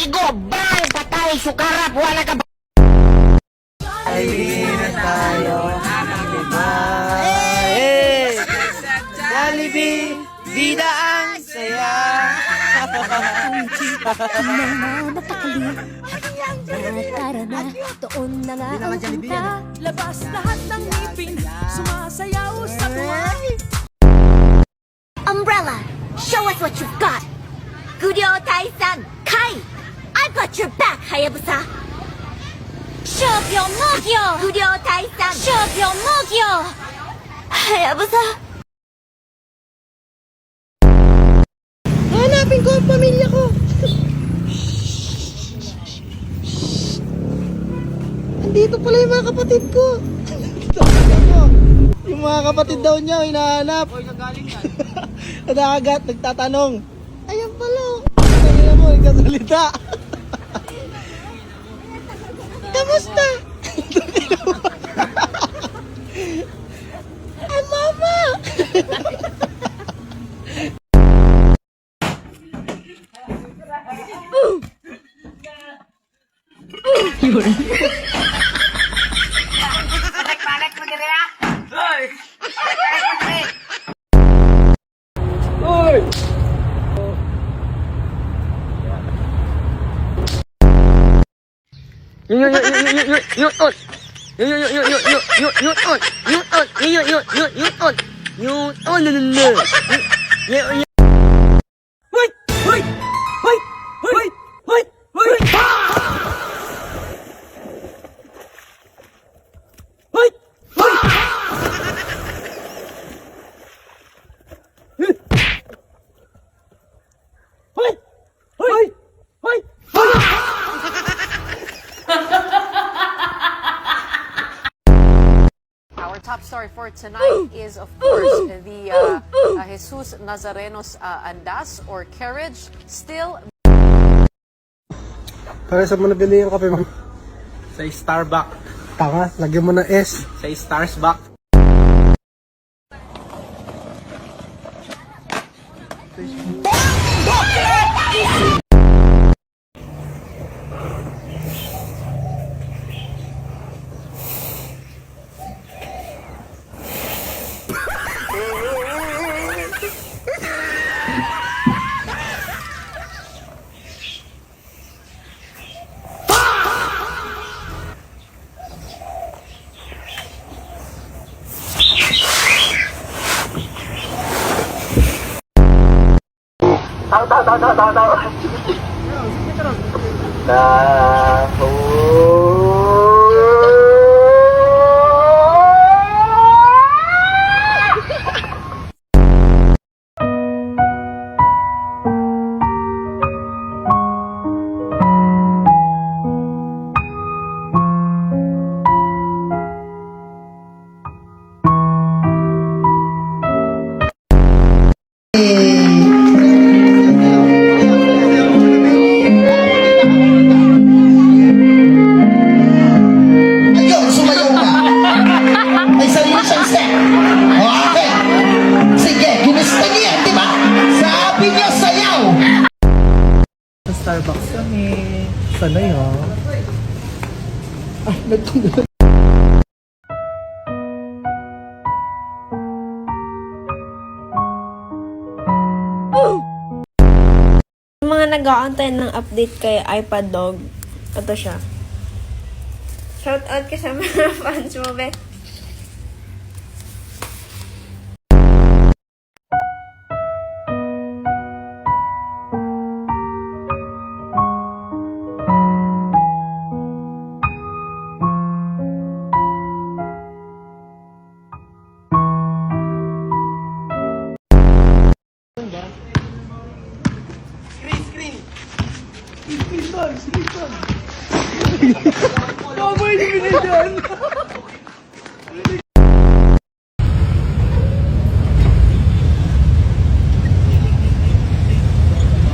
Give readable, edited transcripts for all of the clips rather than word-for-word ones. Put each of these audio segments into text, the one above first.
igo, bang, patay, sukarap, wala ka ba? Ay, na tayo, diba? Hey! Jollibee, bida ang saya. Tara na, doon na nga ang punta. Labas lahat ng ngipin, sumasayaw sa tuwa. Umbrella, show us what you've got. Guryo Tai-san, Kai! I've got your back, Hayabusa. Shobyo Mogyo! Guryo Tai-san, Shobyo Mogyo! Hayabusa. Hanapin ko ang pamilya ko. Andito pala yung mga kapatid ko. Yung mga kapatid daw niya, hinahanap. Hoy, nagaling yan. Nakagat, nagtatanong. Ayan pala. Ayan mo, nagkasalita. Kamusta? Ay, mama! Our top story for tonight is, of course, the Jesus Nazarenos Andas or carriage still. Para sa mo nabili yung kape, ma'am? Sa Starbucks. Tanga, lagyan mo ng S. Sa Starsbucks. Ayun, sumayaw ka. May sarili siyang step. Okay. Sige, ginusto niya, di ba? Sabi niya sayaw. Sa Starbucks kami. Sana yun. Ah, nagtunggal. Mga nag-aantay ng update kay iPad Dog, ito siya. Shout out ka sa mga fans mo, be.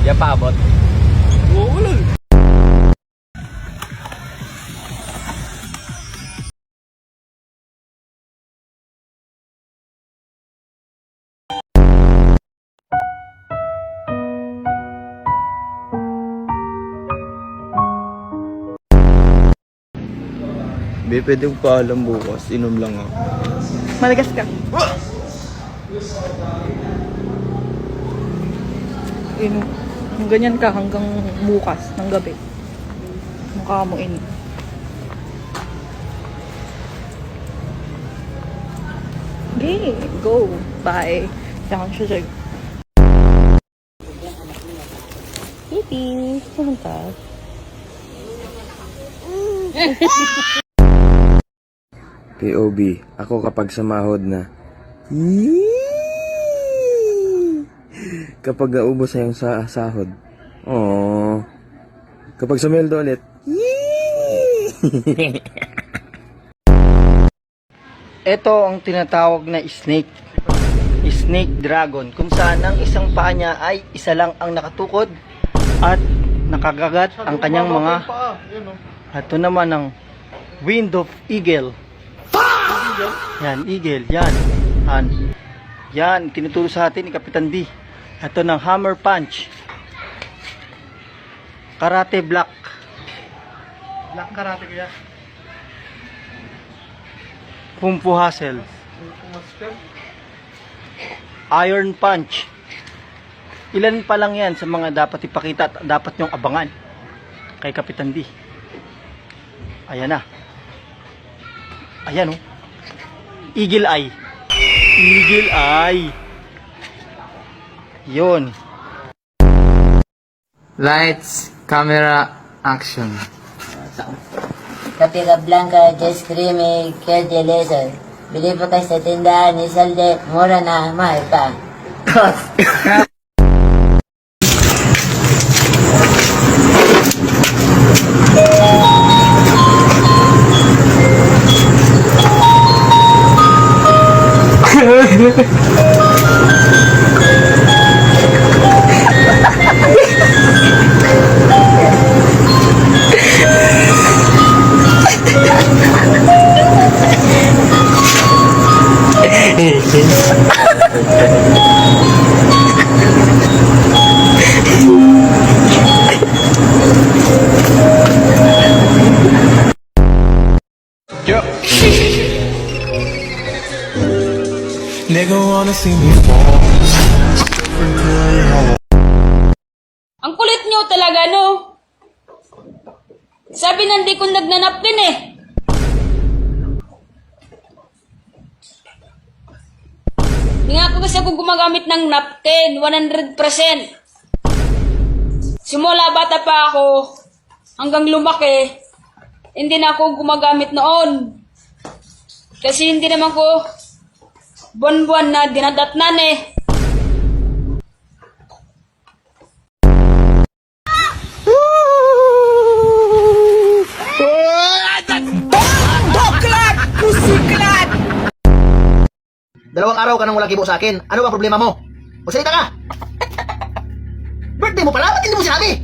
Yan paabot. Be, pwede ko paalam bukas. Inom lang ako. Malagas ka. Kung ganyan ka hanggang bukas ng gabi. Mukha mo in. Okay, go. Bye. Siya kang siya. Baby, saan ka? POB, ako kapag sumahod na. Kapag naubos na yung sahod. Oh. Kapag sumildo ulit. Ito ang tinatawag na snake. Snake dragon. Kung saan ang isang paa niya ay isa lang ang nakatukod at nakagagat ang kanyang mga. Ito naman ang wind of eagle. Yan, eagle. Yan. Yan, tinuturo sa atin ni Kapitan D. Ito ng hammer punch. Karate black. Black karate kaya. Kung Fu hustle. Iron punch. Ilan pa lang yan sa mga dapat ipakita at dapat nyong abangan kay Kapitan D. Ayan na. Ayan, oh. Eagle eye. Eagle eye. Yun. Lights, camera, action. Kapika Blanca, just creamy, kete laser. Bili pa kayo sa tindahan ni Salde, mura na, mahal pa. Nigga wanna see me fall. Ang kulit nyo talaga, no? Sabi nandi ko nagnanapkin eh. Hindi nga ako kasi ako gumagamit ng napkin, 100%. Simula bata pa ako, hanggang lumaki, hindi na ako gumagamit noon. Kasi hindi naman ko buwan-buwan na dinadatnan eh. Dalawang araw ka nang walang kibo sa akin. Ano ba problema mo? Magsalita ka! Birthday mo pala, ba't hindi mo sinabi?